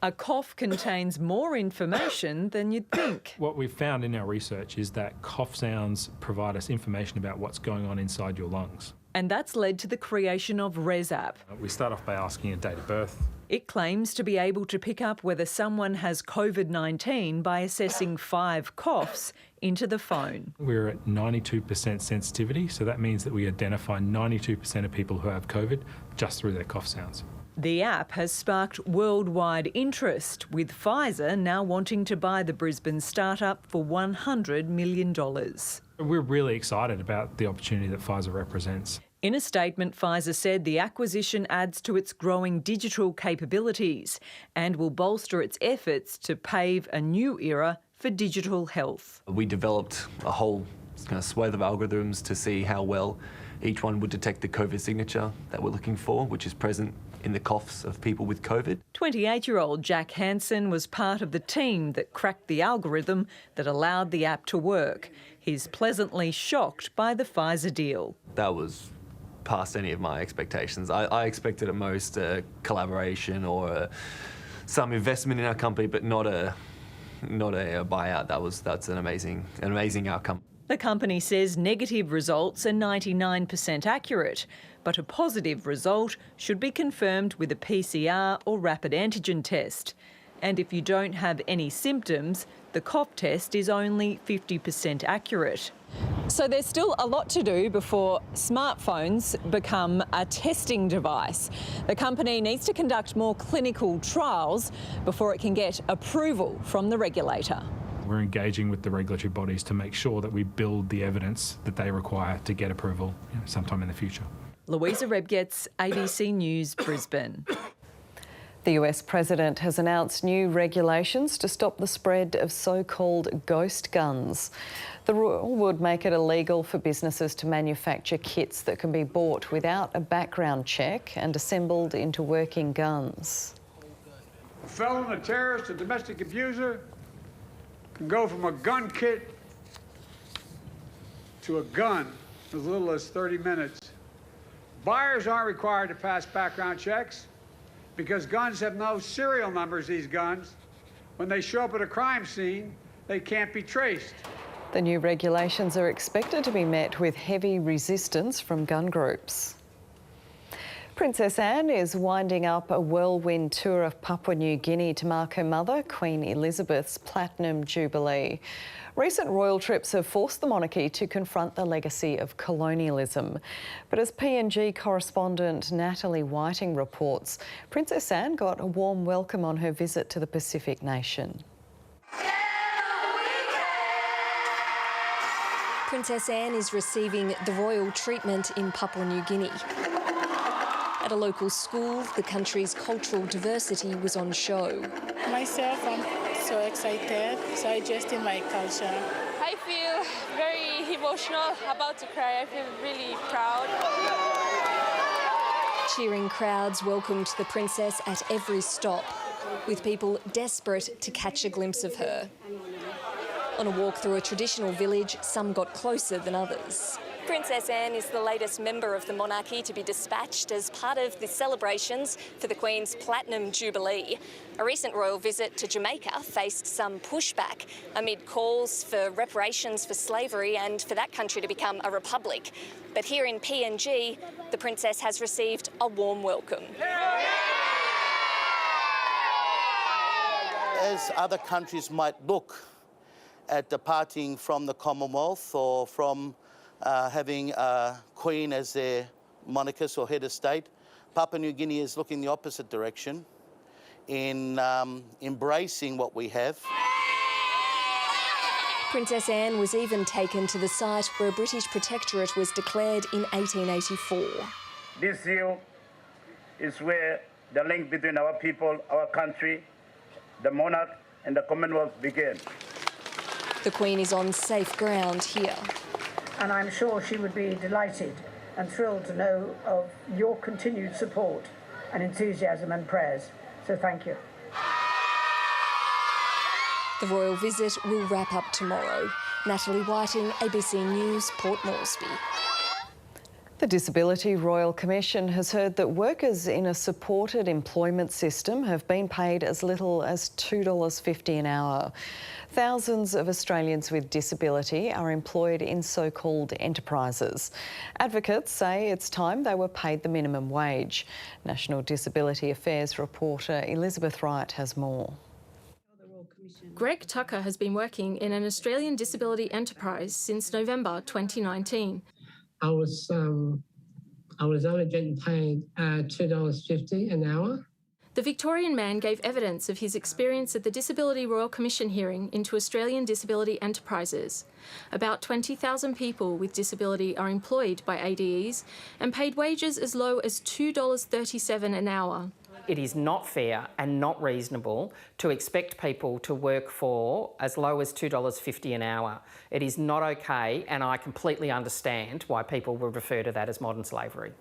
Speaker 19: A cough contains more information than you'd think.
Speaker 20: What we've found in our research is that cough sounds provide us information about what's going on inside your lungs.
Speaker 19: And that's led to the creation of ResApp.
Speaker 20: We start off by asking a date of birth.
Speaker 19: It claims to be able to pick up whether someone has COVID-19 by assessing 5 coughs into the phone.
Speaker 20: We're at 92% sensitivity, so that means that we identify 92% of people who have COVID just through their cough sounds.
Speaker 19: The app has sparked worldwide interest, with Pfizer now wanting to buy the Brisbane startup for $100 million.
Speaker 20: We're really excited about the opportunity that Pfizer represents.
Speaker 19: In a statement, Pfizer said the acquisition adds to its growing digital capabilities and will bolster its efforts to pave a new era for digital health.
Speaker 21: We developed a whole swathe of algorithms to see how well each one would detect the COVID signature that we're looking for, which is present in the coughs of people with COVID.
Speaker 19: 28-year-old Jack Hansen was part of the team that cracked the algorithm that allowed the app to work. He's pleasantly shocked by the Pfizer deal.
Speaker 21: That was past any of my expectations. I expected at most a collaboration or some investment in our company, but not a buyout. That's an amazing outcome.
Speaker 19: The company says negative results are 99% accurate, but a positive result should be confirmed with a PCR or rapid antigen test. And if you don't have any symptoms, the cough test is only 50% accurate. So there's still a lot to do before smartphones become a testing device. The company needs to conduct more clinical trials before it can get approval from the regulator.
Speaker 20: We're engaging with the regulatory bodies to make sure that we build the evidence that they require to get approval sometime in the future.
Speaker 19: Louisa Rebgetz, ABC News, Brisbane.
Speaker 31: The US President has announced new regulations to stop the spread of so-called ghost guns. The rule would make it illegal for businesses to manufacture kits that can be bought without a background check and assembled into working guns.
Speaker 1: A felon, a terrorist, a domestic abuser can go from a gun kit to a gun in as little as 30 minutes. Buyers aren't required to pass background checks because guns have no serial numbers, these guns. When they show up at a crime scene, they can't be traced.
Speaker 31: The new regulations are expected to be met with heavy resistance from gun groups. Princess Anne is winding up a whirlwind tour of Papua New Guinea to mark her mother, Queen Elizabeth's Platinum Jubilee. Recent royal trips have forced the monarchy to confront the legacy of colonialism. But as PNG correspondent Natalie Whiting reports, Princess Anne got a warm welcome on her visit to the Pacific nation.
Speaker 5: Princess Anne is receiving the royal treatment in Papua New Guinea. At a local school, the country's cultural diversity was on show.
Speaker 7: Myself, I'm so excited, so I dressed in my culture.
Speaker 9: I feel very emotional, about to cry. I feel really proud.
Speaker 5: Cheering crowds welcomed the princess at every stop, with people desperate to catch a glimpse of her. On a walk through a traditional village, some got closer than others. Princess Anne is the latest member of the monarchy to be dispatched as part of the celebrations for the Queen's Platinum Jubilee. A recent royal visit to Jamaica faced some pushback amid calls for reparations for slavery and for that country to become a republic. But here in PNG, the princess has received a warm welcome.
Speaker 13: As other countries might look at departing from the Commonwealth or from having a queen as their monarchist or head of state, Papua New Guinea is looking the opposite direction in embracing what we have.
Speaker 5: Princess Anne was even taken to the site where a British protectorate was declared in 1884.
Speaker 22: This hill is where the link between our people, our country, the monarch and the Commonwealth began.
Speaker 5: The Queen is on safe ground here.
Speaker 23: And I'm sure she would be delighted and thrilled to know of your continued support and enthusiasm and prayers. So thank you.
Speaker 5: The royal visit will wrap up tomorrow. Natalie Whiting, ABC News, Port Moresby.
Speaker 31: The Disability Royal Commission has heard that workers in a supported employment system have been paid as little as $2.50 an hour. Thousands of Australians with disability are employed in so-called enterprises. Advocates say it's time they were paid the minimum wage. National Disability Affairs reporter Elizabeth Wright has more.
Speaker 24: Greg Tucker has been working in an Australian disability enterprise since November 2019.
Speaker 25: I was only getting paid $2.50 an hour.
Speaker 24: The Victorian man gave evidence of his experience at the Disability Royal Commission hearing into Australian disability enterprises. About 20,000 people with disability are employed by ADEs and paid wages as low as $2.37 an hour.
Speaker 26: It is not fair and not reasonable to expect people to work for as low as $2.50 an hour. It is not okay, and I completely understand why people would refer to that as modern slavery.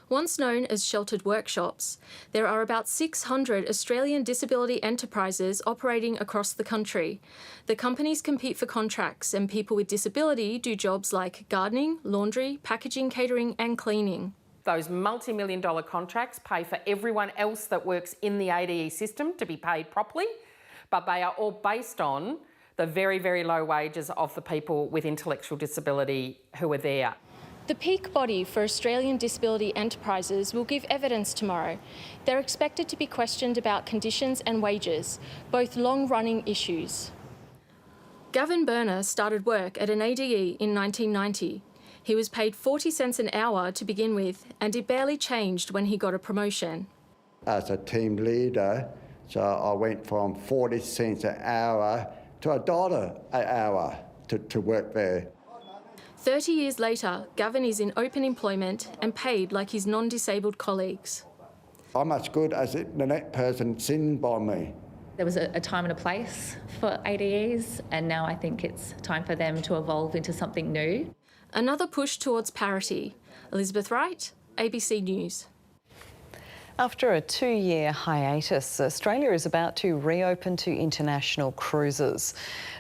Speaker 24: Once known as sheltered workshops, there are about 600 Australian disability enterprises operating across the country. The companies compete for contracts, and people with disability do jobs like gardening, laundry, packaging, catering and cleaning.
Speaker 26: Those multi-million dollar contracts pay for everyone else that works in the ADE system to be paid properly, but they are all based on the very, very low wages of the people with intellectual disability who are there.
Speaker 24: The peak body for Australian disability enterprises will give evidence tomorrow. They're expected to be questioned about conditions and wages, both long-running issues. Gavin Berner started work at an ADE in 1990. He was paid 40 cents an hour to begin with, and it barely changed when he got a promotion.
Speaker 2: As a team leader, so I went from 40 cents an hour to $1 an hour to work there.
Speaker 24: 30 years later, Gavin is in open employment and paid like his non-disabled colleagues.
Speaker 2: I'm as good as the next person sitting by me.
Speaker 6: There was a time and a place for ADEs, and now I think it's time for them to evolve into something new.
Speaker 24: Another push towards parity. Elizabeth Wright, ABC News.
Speaker 31: After a 2-year hiatus, Australia is about to reopen to international cruises.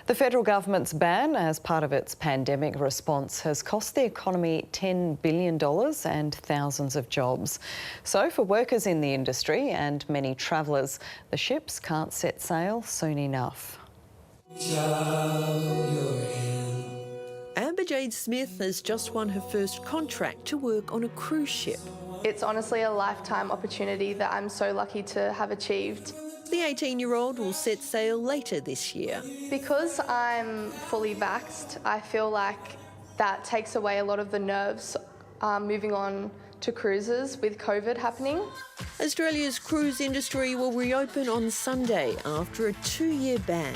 Speaker 31: The federal government's ban as part of its pandemic response has cost the economy $10 billion and thousands of jobs. So for workers in the industry and many travellers, the ships can't set sail soon enough.
Speaker 8: Amber Jade Smith has just won her first contract to work on a cruise ship.
Speaker 10: It's honestly a lifetime opportunity that I'm so lucky to have achieved.
Speaker 8: The 18-year-old will set sail later this year.
Speaker 10: Because I'm fully vaxxed, I feel like that takes away a lot of the nerves moving on to cruises with COVID happening.
Speaker 8: Australia's cruise industry will reopen on Sunday after a 2-year ban.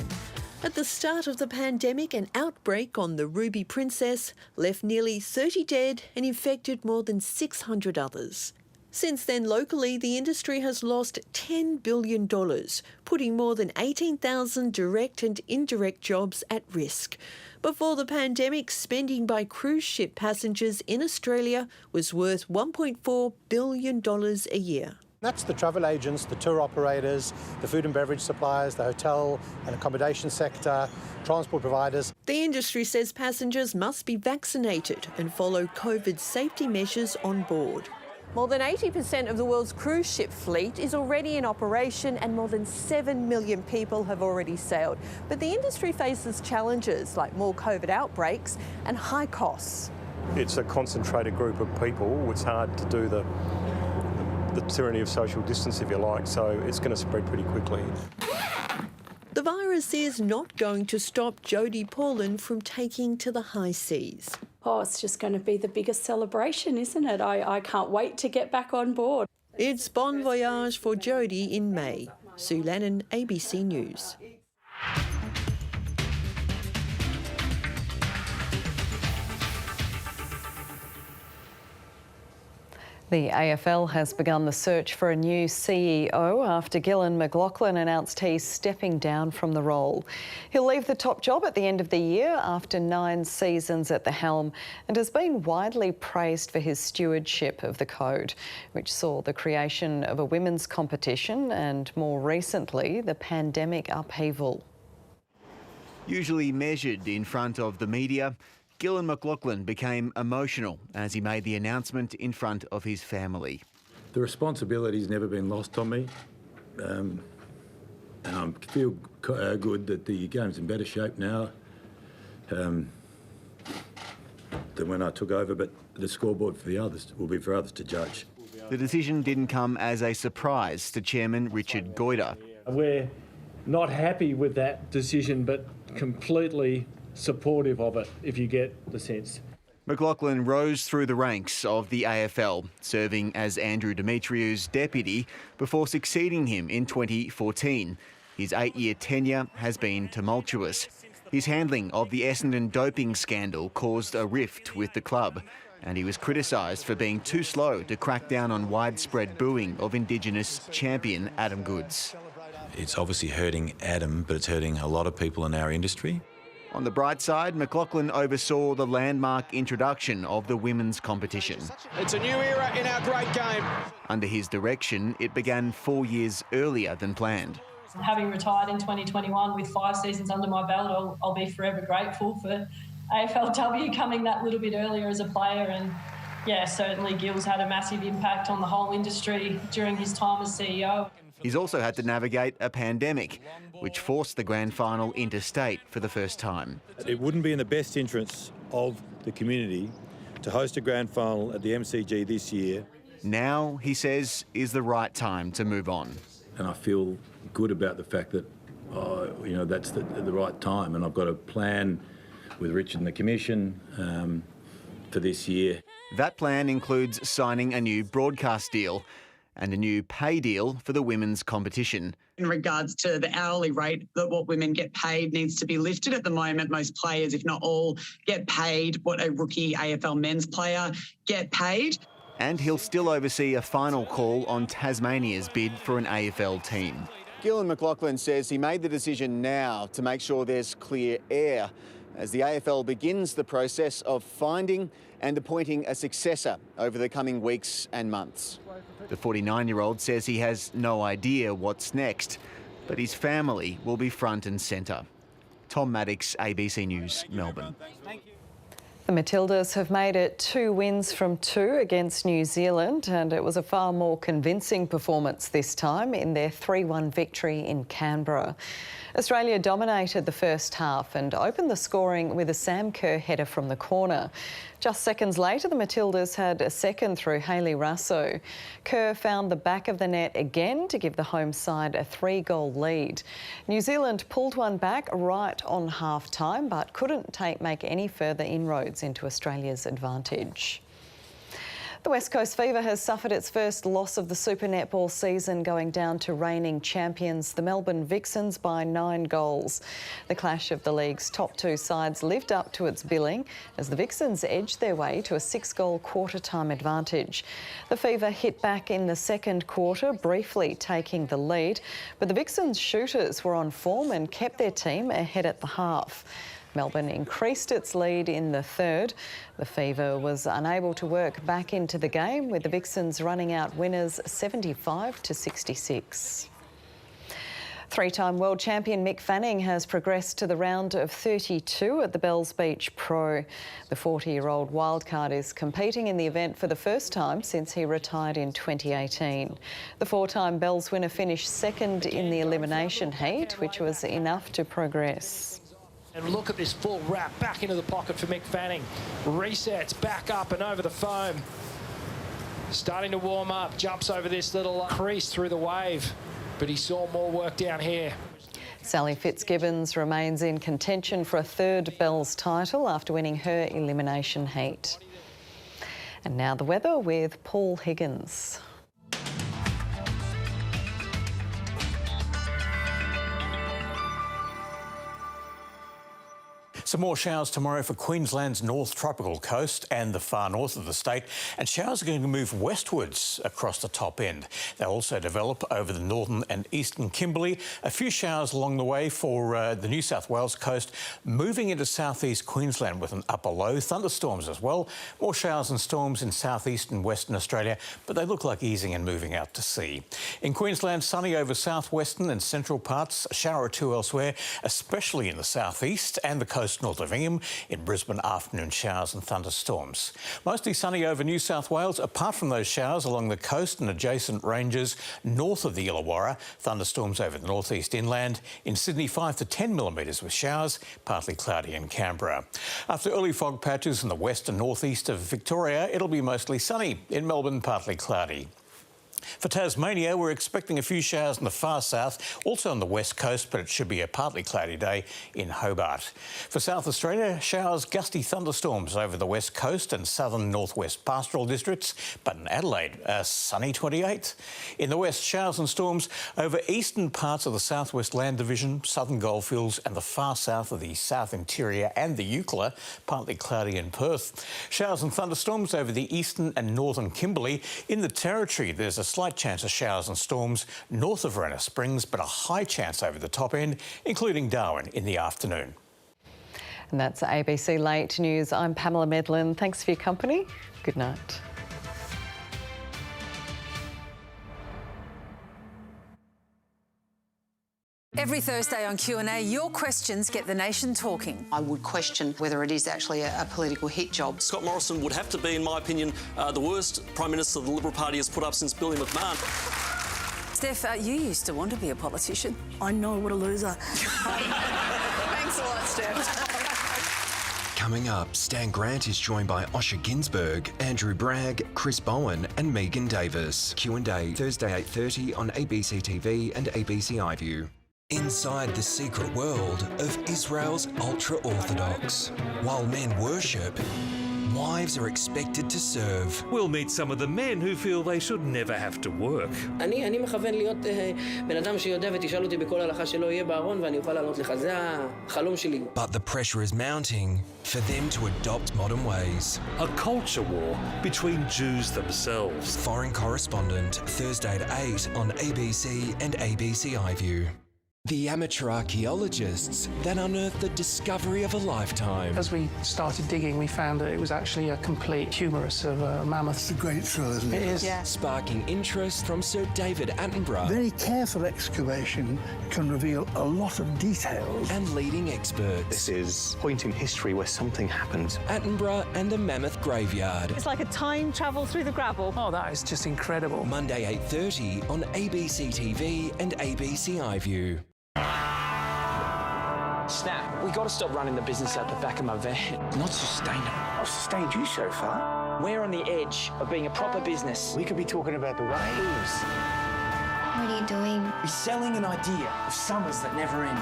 Speaker 8: At the start of the pandemic, an outbreak on the Ruby Princess left nearly 30 dead and infected more than 600 others. Since then, locally, the industry has lost $10 billion, putting more than 18,000 direct and indirect jobs at risk. Before the pandemic, spending by cruise ship passengers in Australia was worth $1.4 billion a year.
Speaker 11: That's the travel agents, the tour operators, the food and beverage suppliers, the hotel and accommodation sector, transport providers.
Speaker 8: The industry says passengers must be vaccinated and follow COVID safety measures on board.
Speaker 12: More than 80% of the world's cruise ship fleet is already in operation and more than 7 million people have already sailed. But the industry faces challenges like more COVID outbreaks and high costs.
Speaker 14: It's a concentrated group of people. It's hard to do the tyranny of social distance, if you like, so it's going to spread pretty quickly.
Speaker 8: The virus is not going to stop Jodie Paulin from taking to the high seas.
Speaker 27: Oh, it's just going to be the biggest celebration, isn't it? I can't wait to get back on board.
Speaker 8: It's bon voyage for Jodie in May. Sue Lannon, ABC News.
Speaker 31: The AFL has begun the search for a new CEO after Gillon McLachlan announced he's stepping down from the role. He'll leave the top job at the end of the year after 9 seasons at the helm and has been widely praised for his stewardship of the code, which saw the creation of a women's competition and, more recently, the pandemic upheaval.
Speaker 28: Usually measured in front of the media, Gillon McLachlan became emotional as he made the announcement in front of his family.
Speaker 29: The responsibility's never been lost on me. And I feel good that the game's in better shape now than when I took over, but the scoreboard for the others will be for others to judge.
Speaker 28: The decision didn't come as a surprise to Chairman Richard Goyder.
Speaker 30: We're not happy with that decision, but completely supportive of it, if you get the sense.
Speaker 28: McLachlan rose through the ranks of the AFL, serving as Andrew Demetriou's deputy before succeeding him in 2014. His 8-year tenure has been tumultuous. His handling of the Essendon doping scandal caused a rift with the club, and he was criticised for being too slow to crack down on widespread booing of Indigenous champion Adam Goodes.
Speaker 32: It's obviously hurting Adam, but it's hurting a lot of people in our industry.
Speaker 28: On the bright side, McLachlan oversaw the landmark introduction of the women's competition.
Speaker 3: It's a new era in our great game.
Speaker 28: Under his direction, it began 4 years earlier than planned.
Speaker 33: Having retired in 2021 with 5 seasons under my belt, I'll be forever grateful for AFLW coming that little bit earlier as a player and Yeah, certainly Gil's had a massive impact on the whole industry during his time as CEO.
Speaker 28: He's also had to navigate a pandemic, which forced the grand final interstate for the first time.
Speaker 29: It wouldn't be in the best interests of the community to host a grand final at the MCG this year.
Speaker 28: Now, he says, is the right time to move on.
Speaker 29: And I feel good about the fact that, that's the right time, and I've got a plan with Richard and the Commission for this year.
Speaker 28: That plan includes signing a new broadcast deal and a new pay deal for the women's competition.
Speaker 1: In regards to the hourly rate that what women get paid needs to be lifted. At the moment, most players, if not all, get paid what a rookie AFL men's player get paid.
Speaker 28: And he'll still oversee a final call on Tasmania's bid for an AFL team. Gillan McLaughlin says he made the decision now to make sure there's clear air as the AFL begins the process of finding and appointing a successor over the coming weeks and months. The 49-year-old says he has no idea what's next, but his family will be front and centre. Tom Maddox, ABC News, Melbourne.
Speaker 31: The Matildas have made it 2 wins from 2 against New Zealand, and it was a far more convincing performance this time in their 3-1 victory in Canberra. Australia dominated the first half and opened the scoring with a Sam Kerr header from the corner. Just seconds later, the Matildas had a second through Hayley Raso. Kerr found the back of the net again to give the home side a 3-goal lead. New Zealand pulled one back right on half-time but couldn't make any further inroads into Australia's advantage. The West Coast Fever has suffered its first loss of the Super Netball season, going down to reigning champions, the Melbourne Vixens, by 9 goals. The clash of the league's top 2 sides lived up to its billing as the Vixens edged their way to a 6-goal quarter-time advantage. The Fever hit back in the second quarter, briefly taking the lead, but the Vixens' shooters were on form and kept their team ahead at the half. Melbourne increased its lead in the third. The Fever was unable to work back into the game, with the Vixens running out winners 75-66. 3-time world champion Mick Fanning has progressed to the round of 32 at the Bells Beach Pro. The 40-year-old wildcard is competing in the event for the first time since he retired in 2018. The 4-time Bells winner finished second in the elimination heat, which was enough to progress.
Speaker 4: And look at this full wrap back into the pocket for Mick Fanning. Resets back up and over the foam. Starting to warm up, jumps over this little crease through the wave, but he saw more work down here.
Speaker 31: Sally Fitzgibbons remains in contention for a 3rd Bells title after winning her elimination heat. And now the weather with Paul Higgins.
Speaker 7: Some more showers tomorrow for Queensland's North Tropical Coast and the far north of the state, and showers are going to move westwards across the top end. They'll also develop over the northern and eastern Kimberley. A few showers along the way for the New South Wales coast, moving into southeast Queensland with an upper low. Thunderstorms as well. More showers and storms in southeast and western Australia, but they look like easing and moving out to sea. In Queensland, sunny over southwestern and central parts, a shower or two elsewhere, especially in the southeast and the coast north of Ingham. In Brisbane, afternoon showers and thunderstorms. Mostly sunny over New South Wales, apart from those showers along the coast and adjacent ranges north of the Illawarra. Thunderstorms over the northeast inland. In Sydney, 5 to 10 millimetres with showers, partly cloudy in Canberra. After early fog patches in the west and northeast of Victoria, it'll be mostly sunny. In Melbourne, partly cloudy. For Tasmania, we're expecting a few showers in the far south, also on the west coast, but it should be a partly cloudy day in Hobart. For South Australia, showers, gusty thunderstorms over the west coast and southern northwest pastoral districts, but in Adelaide, a sunny 28. In the west, showers and storms over eastern parts of the southwest land division, southern goldfields and the far south of the south interior and the Eucla, partly cloudy in Perth. Showers and thunderstorms over the eastern and northern Kimberley. In the Territory, there's a slight chance of showers and storms north of Renner Springs, but a high chance over the top end, including Darwin in the afternoon.
Speaker 31: And that's ABC Late News. I'm Pamela Medlin. Thanks for your company. Good night.
Speaker 5: Every Thursday on Q&A, your questions get the nation talking.
Speaker 9: I would question whether it is actually a political hit job.
Speaker 13: Scott Morrison would have to be, in my opinion, the worst Prime Minister the Liberal Party has put up since Billy McMahon.
Speaker 5: Steph, you used to want to be a politician.
Speaker 9: I know, what a loser. Thanks a lot, Steph.
Speaker 15: Coming up, Stan Grant is joined by Osher Ginsberg, Andrew Bragg, Chris Bowen and Megan Davis. Q&A, Thursday 8:30 on ABC TV and ABC iView. Inside the secret world of Israel's ultra-Orthodox. While men worship, wives are expected to serve.
Speaker 16: We'll meet some of the men who feel they should never have to work.
Speaker 17: אני מכוון להיות בן אדם שיודע ותשאל אותי בכל הלכה שלא יהיה בארון ואני אוכל לענות לך, זה החלום שלי.
Speaker 15: But the pressure is mounting for them to adopt modern ways.
Speaker 16: A culture war between Jews themselves.
Speaker 15: Foreign Correspondent, Thursday at 8 on ABC and ABC iView. The amateur archaeologists that unearthed the discovery of a lifetime.
Speaker 18: As we started digging, we found that it was actually a complete humerus of a mammoth.
Speaker 19: It's a great thrill, isn't it?
Speaker 18: It is.
Speaker 15: Yeah. Sparking interest from Sir David Attenborough.
Speaker 19: Very careful excavation can reveal a lot of details.
Speaker 15: And leading experts.
Speaker 20: This is a point in history where something happened.
Speaker 15: Attenborough and the Mammoth Graveyard.
Speaker 18: It's like a time travel through the gravel. Oh, that is just incredible.
Speaker 15: Monday 8:30 on ABC TV and ABC iView.
Speaker 18: Snap, we got to stop running the business out the back of my van.
Speaker 19: Not sustainable. I've sustained you so far.
Speaker 18: We're on the edge of being a proper business.
Speaker 19: We could be talking about the waves.
Speaker 21: What are you doing?
Speaker 18: We're selling an idea of summers that never end.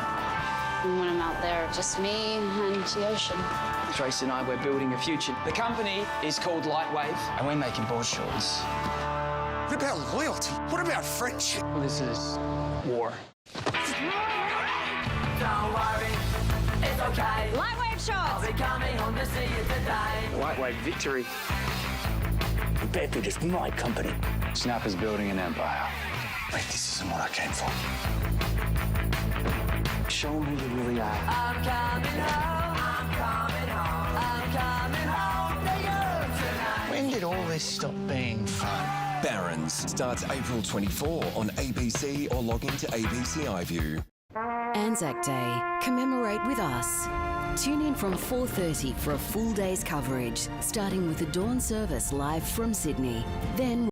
Speaker 21: When I'm out there, just me and the ocean.
Speaker 18: Trace and I, we're building a future. The company is called Lightwave, and we're making board shorts.
Speaker 19: What about loyalty? What about friendship?
Speaker 18: Well, this is war.
Speaker 22: Don't worry, it's okay.
Speaker 5: Lightwave shorts!
Speaker 22: I'll be coming home to see you today.
Speaker 18: Lightwave victory.
Speaker 19: Bedford is my company.
Speaker 20: Snap is building an empire.
Speaker 19: Wait, this isn't what I came for.
Speaker 18: Show me who you really are.
Speaker 22: I'm coming home, I'm coming home, I'm coming home to you tonight.
Speaker 19: When did all this stop being fun?
Speaker 15: Barron's starts April 24 on ABC or log into ABC iView.
Speaker 23: Anzac Day. Commemorate with us. Tune in from 4:30 for a full day's coverage, starting with the dawn service live from Sydney. Then